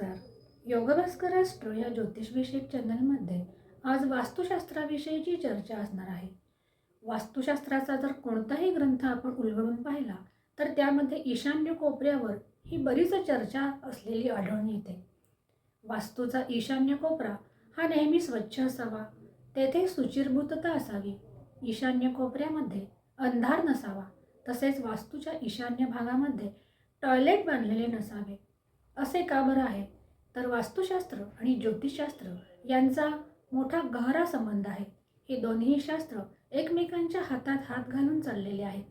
नमस्कार. योगभास्कर राष्ट्र या ज्योतिषविषयक चॅनलमध्ये आज वास्तुशास्त्राविषयीची चर्चा असणार आहे. वास्तुशास्त्राचा जर कोणताही ग्रंथ आपण उलगडून पाहिला तर त्यामध्ये ईशान्य कोपऱ्यावर ही बरीच चर्चा असलेली आढळून येते. वास्तूचा ईशान्य कोपरा हा नेहमी स्वच्छ असावा, तेथे शुचिर्भूतता असावी, ईशान्य कोपऱ्यामध्ये अंधार नसावा, तसेच वास्तूच्या ईशान्य भागामध्ये टॉयलेट बांधलेले नसावे. असे का बरं आहे? तर वास्तुशास्त्र आणि ज्योतिषशास्त्र यांचा मोठा गहरा संबंध आहे. हे दोन्ही शास्त्र एकमेकांच्या हातात हात घालून चाललेले आहेत.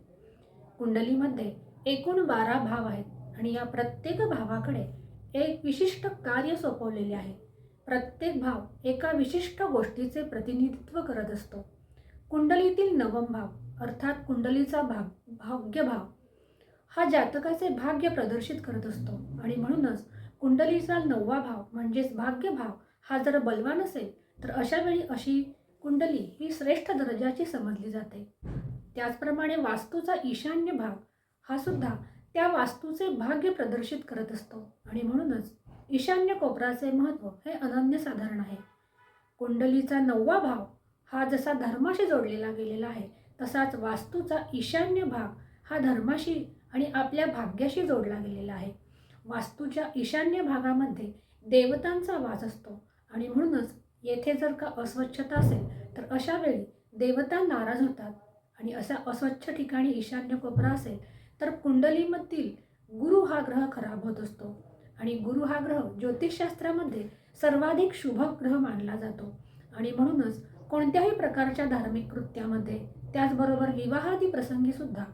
कुंडलीमध्ये एकूण 12 भाव आहेत आणि या प्रत्येक भावाकडे एक विशिष्ट कार्य सोपवलेले आहे. प्रत्येक भाव एका विशिष्ट गोष्टीचे प्रतिनिधित्व करत असतो. कुंडलीतील नवम भाव अर्थात कुंडलीचा भाग्यभाव हा जातकाचे भाग्य प्रदर्शित करत असतो आणि म्हणूनच कुंडलीचा 9वा भाव म्हणजेच भाग्यभाव हा जर बलवान असेल तर अशा वेळी अशी कुंडली ही श्रेष्ठ दर्जाची समजली जाते. त्याचप्रमाणे वास्तूचा ईशान्य भाग हा सुद्धा त्या वास्तूचे भाग्य प्रदर्शित करत असतो आणि म्हणूनच ईशान्य कोपराचे महत्त्व हे अनन्यसाधारण आहे. कुंडलीचा 9वा भाव हा जसा धर्माशी जोडलेला गेलेला आहे तसाच वास्तूचा ईशान्य भाग हा धर्माशी आणि आपल्या भाग्याशी जोडला गेलेला आहे. वास्तूच्या ईशान्य भागामध्ये देवतांचा वास असतो आणि म्हणूनच येथे जर का अस्वच्छता असेल तर अशा वेळी देवता नाराज होतात आणि अशा अस्वच्छ ठिकाणी ईशान्य कोपरा असेल तर कुंडलीमधील गुरु हा ग्रह खराब होत असतो आणि गुरु हा ग्रह ज्योतिषशास्त्रामध्ये सर्वाधिक शुभ ग्रह मानला जातो आणि म्हणूनच कोणत्याही प्रकारच्या धार्मिक कृत्यामध्ये त्याचबरोबर विवाहादी प्रसंगी सुद्धा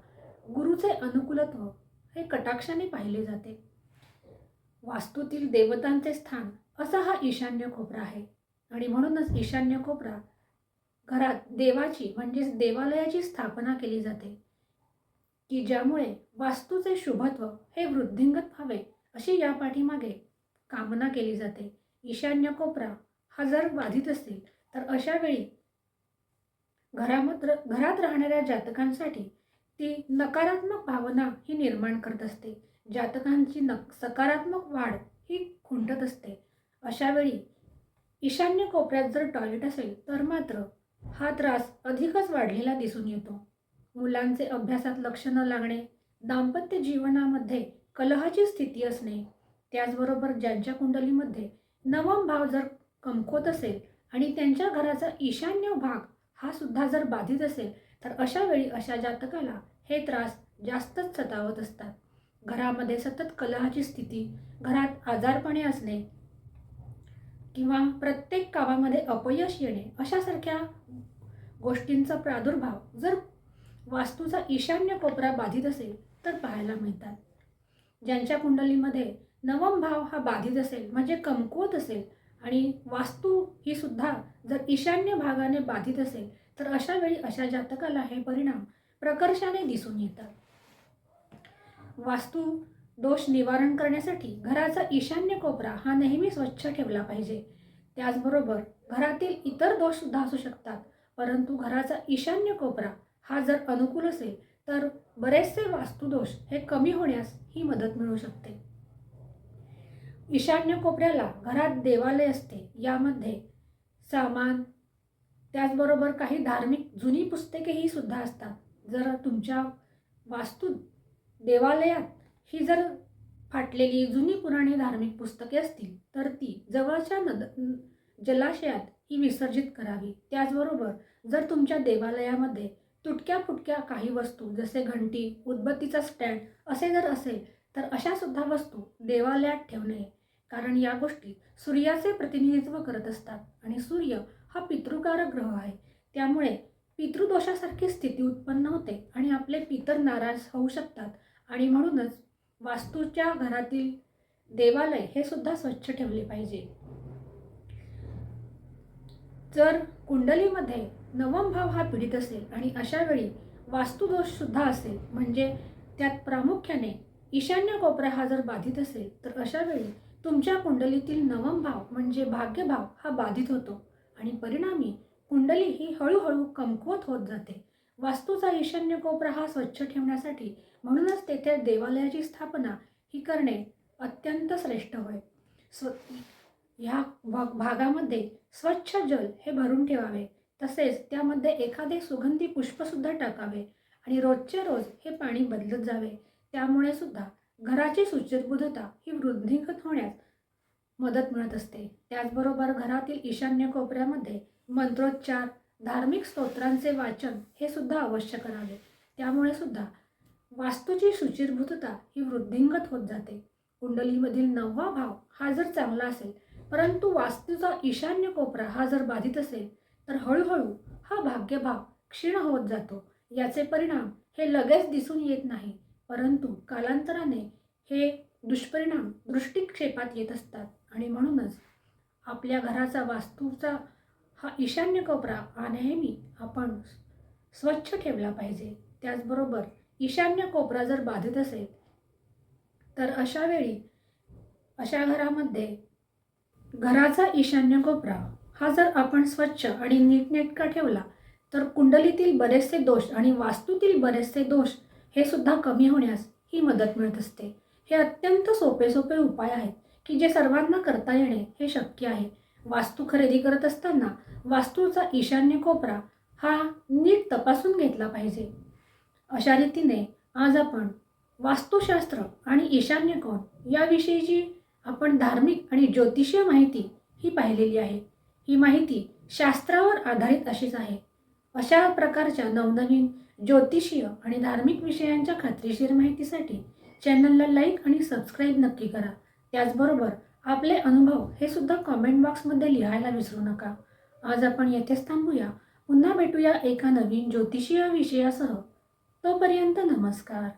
गुरुचे अनुकूलत्व हे कटाक्षाने पाहिले जाते. वास्तूतील देवतांचे स्थान असा हा ईशान्य कोपरा आहे आणि म्हणूनच ईशान्य कोपरा घरात देवाची म्हणजेच देवालयाची स्थापना केली जाते की ज्यामुळे वास्तूचे शुभत्व हे वृद्धिंगत व्हावे अशी या पाठीमागे कामना केली जाते. ईशान्य कोपरा हा जर बाधित असेल तर अशा वेळी घरात राहणाऱ्या जातकांसाठी ती नकारात्मक भावना ही निर्माण करत असते. जातकांची सकारात्मक वाढ ही खुंटत असते. अशा वेळी ईशान्य कोपऱ्यात जर टॉयलेट असेल तर मात्र हा त्रास अधिकच वाढलेला दिसून येतो. मुलांचे अभ्यासात लक्ष न लागणे, दाम्पत्य जीवनामध्ये कलहाची स्थिती असणे, त्याचबरोबर ज्यांच्या कुंडलीमध्ये नवम भाव जर कमकुवत असेल आणि त्यांच्या घराचा ईशान्य भाग हा सुद्धा जर बाधित असेल तर अशा वेळी अशा जातकाला हे त्रास जास्तच सतावत असतात. घरामध्ये सतत कलहाची स्थिती, घरात आजारपणे असणे किंवा प्रत्येक कामामध्ये अपयश येणे अशासारख्या गोष्टींचा प्रादुर्भाव जर वास्तूचा ईशान्य कोपरा बाधित असेल तर पाहायला मिळतात. ज्यांच्या कुंडलीमध्ये नवम भाव हा बाधित असेल म्हणजे कमकुवत असेल आणि वास्तू ही सुद्धा जर ईशान्य भागाने बाधित असेल तर अशा वेळी अशा जातकाला हे परिणाम प्रकर्षाने दिसून येतात. वास्तू दोष निवारण करण्यासाठी घराचा ईशान्य कोपरा हा नेहमी स्वच्छ ठेवला पाहिजे. त्याचबरोबर घरातील इतर दोष सुद्धा असू शकतात, परंतु घराचा ईशान्य कोपरा हा जर अनुकूल असेल तर बरेचसे वास्तुदोष हे कमी होण्यास ही मदत मिळू शकते. ईशान्य कोपऱ्याला घरात देवालय असते, यामध्ये सामान त्याचबरोबर काही धार्मिक जुनी पुस्तकेही सुद्धा असतात. जर तुमच्या वास्तू देवालयात ही जर फाटलेली जुनी पुराणी धार्मिक पुस्तके असतील तर ती जवळच्या जलाशयात ही विसर्जित करावी. त्याचबरोबर जर तुमच्या देवालयामध्ये तुटक्या फुटक्या काही वस्तू जसे घंटी, उदबत्तीचा स्टँड असे जर असेल तर अशा सुद्धा वस्तू देवालयात ठेवू नये, कारण या गोष्टी सूर्याचे प्रतिनिधित्व करत असतात आणि सूर्य हा पितृकारक ग्रह आहे. त्यामुळे पितृदोषासारखी स्थिती उत्पन्न होते आणि आपले पितर नाराज होऊ शकतात आणि म्हणूनच वास्तूच्या घरातील देवालय हे सुद्धा स्वच्छ ठेवले पाहिजे. जर कुंडलीमध्ये नवम भाव हा पीडित असेल आणि अशा वेळी वास्तुदोष सुद्धा असेल म्हणजे त्यात प्रामुख्याने ईशान्य कोपरा हा जर बाधित असेल तर अशा वेळी तुमच्या कुंडलीतील नवम भाव म्हणजे भाग्यभाव हा बाधित होतो आणि परिणामी कुंडली ही हळूहळू कमकुवत होत जाते. वास्तूचा ईशान्य कोपरा हा स्वच्छ ठेवण्यासाठी म्हणूनच तेथे देवालयाची स्थापना ही करणे अत्यंत श्रेष्ठ होय. स्व ह्या भागामध्ये स्वच्छ जल हे भरून ठेवावे. तसेच त्यामध्ये एखादे सुगंधी पुष्पसुद्धा टाकावे आणि रोजच्या रोज हे पाणी बदलत जावे. त्यामुळे सुद्धा घराची सुचिरबुद्धता ही वृद्धिंगत होण्यास मदत मिळत असते. त्याचबरोबर घरातील ईशान्य कोपऱ्यामध्ये मंत्रोच्चार, धार्मिक स्तोत्रांचे वाचन हे सुद्धा अवश्य करावे. त्यामुळे सुद्धा वास्तूची सुचिरबुद्धता ही वृद्धिंगत होत जाते. कुंडलीमधील 9वा भाव हा जर चांगला असेल, परंतु वास्तूचा ईशान्य कोपरा हा जर बाधित असेल, तर हळूहळू हा भाग्यभाव क्षीण होत जातो. याचे परिणाम हे लगेच दिसून येत नाही, परंतु कालांतराने हे दुष्परिणाम दृष्टिक्षेपात येत असतात. आणि म्हणूनच आपल्या घराचा वास्तूचा हा ईशान्य कोपरा हा नेहमी आपण स्वच्छ ठेवला पाहिजे. त्याचबरोबर ईशान्य कोपरा जर बाधित असेल, तर अशा वेळी अशा घरामध्ये घराचा ईशान्य कोपरा हा जर आपण स्वच्छ आणि नीटनेटका ठेवला, तर कुंडलीतील बरेचसे दोष आणि वास्तूतील बरेचसे दोष हे सुद्धा कमी होण्यास ही मदत मिळत असते. हे अत्यंत सोपे उपाय आहेत की जे सर्वांना करता येणे हे शक्य आहे. वास्तू खरेदी करत असताना वास्तूचा ईशान्य कोपरा हा नीट तपासून घेतला पाहिजे. अशा रीतीने आज आपण वास्तुशास्त्र आणि ईशान्य कोण याविषयीची आपण धार्मिक आणि ज्योतिषीय माहिती ही पाहिलेली आहे. ही माहिती शास्त्रावर आधारित अशीच आहे. अशा प्रकारच्या नवनवीन ज्योतिषीय आणि धार्मिक विषयांच्या खात्रीशीर माहितीसाठी चॅनलला लाईक आणि सबस्क्राईब नक्की करा. त्याचबरोबर आपले अनुभव हे सुद्धा कॉमेंट बॉक्समध्ये लिहायला विसरू नका. आज आपण येथेच थांबूया. पुन्हा भेटूया एका नवीन ज्योतिषीय विषयासह. तोपर्यंत नमस्कार.